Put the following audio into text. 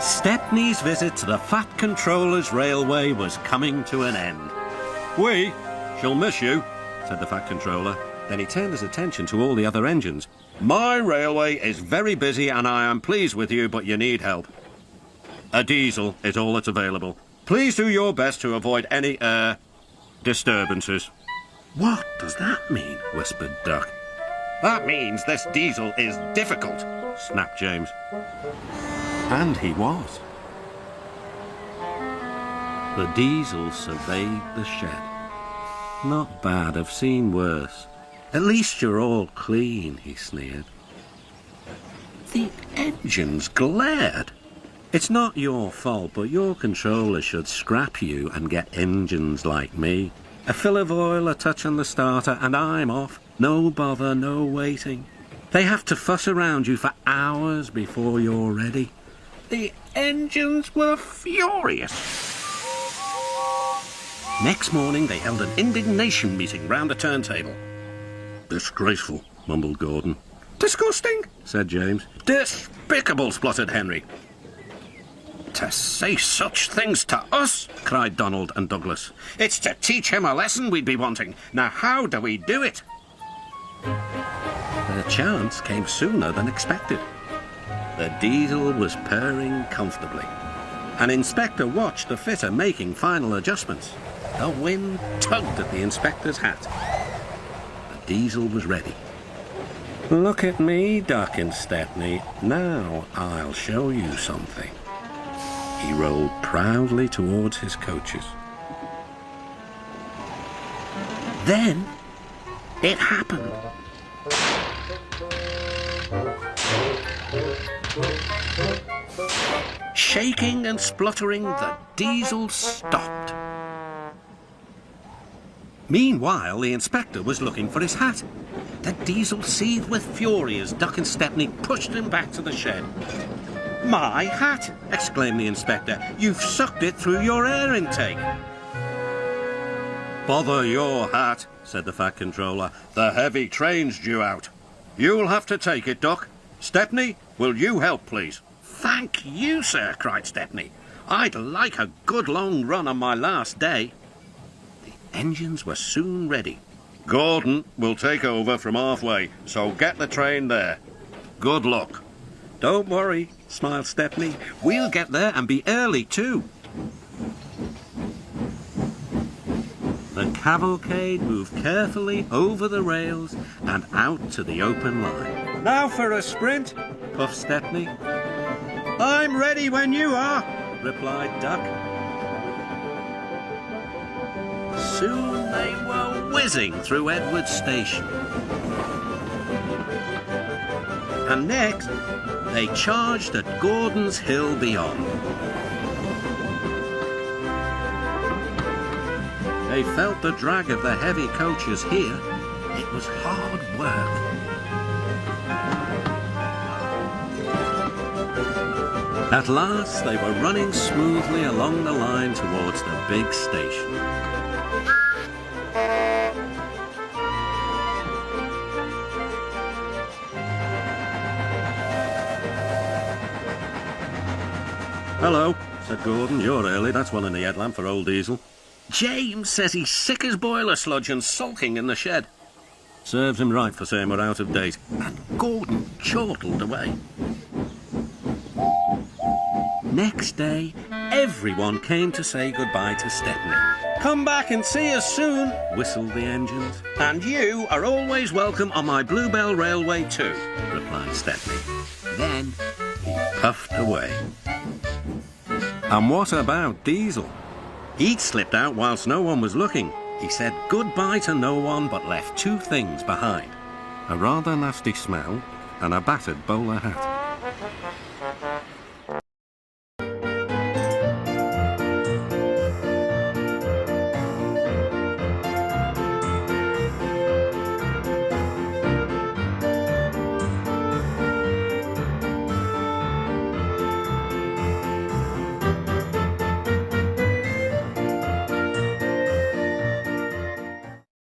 Stepney's visit to the Fat Controller's Railway was coming to an end. "We shall miss you," said the Fat Controller. Then he turned his attention to all the other engines. "My railway is very busy and I am pleased with you, but you need help. A diesel is all that's available. Please do your best to avoid any, disturbances." "What does that mean?" whispered Duck. "That means this diesel is difficult," snapped James. And he was. The diesel surveyed the shed. "Not bad, I've seen worse. At least you're all clean," he sneered. The engines glared. "It's not your fault, but your controller should scrap you and get engines like me. A fill of oil, a touch on the starter, and I'm off. No bother, no waiting. They have to fuss around you for hours before you're ready." The engines were furious. Next morning, they held an indignation meeting round the turntable. "Disgraceful," mumbled Gordon. "Disgusting," said James. "Despicable," spluttered Henry. "To say such things to us," cried Donald and Douglas. "It's to teach him a lesson we'd be wanting. Now how do we do it?" The chance came sooner than expected. The diesel was purring comfortably. An inspector watched the fitter making final adjustments. The wind tugged at the inspector's hat. The diesel was ready. "Look at me, Duck and Stepney. Now I'll show you something." He rolled proudly towards his coaches. Then it happened. Shaking and spluttering, the diesel stopped. Meanwhile, the inspector was looking for his hat. The diesel seethed with fury as Duck and Stepney pushed him back to the shed. "My hat!" exclaimed the inspector. "You've sucked it through your air intake." "Bother your hat," said the Fat Controller. "The heavy train's due out. You'll have to take it, Duck. Stepney, will you help, please?" "Thank you, sir," cried Stepney. "I'd like a good long run on my last day." The engines were soon ready. "Gordon will take over from halfway, so get the train there. Good luck." "Don't worry," smiled Stepney. "We'll get there and be early too." The cavalcade moved carefully over the rails and out to the open line. "Now for a sprint," puffed Stepney. "I'm ready when you are," replied Duck. Soon they were whizzing through Edward Station. And next, they charged at Gordon's Hill beyond. They felt the drag of the heavy coaches here. It was hard work. At last, they were running smoothly along the line towards the big station. "Hello," said Gordon. "You're early. That's one in the headlamp for old Diesel." "James says he's sick as boiler sludge and sulking in the shed." "Serves him right for saying we're out of date." And Gordon chortled away. Next day, everyone came to say goodbye to Stepney. "Come back and see us soon," whistled the engines. "And you are always welcome on my Bluebell Railway too," replied Stepney. Then he puffed away. And what about Diesel? He'd slipped out whilst no one was looking. He said goodbye to no one but left two things behind: a rather nasty smell and a battered bowler hat.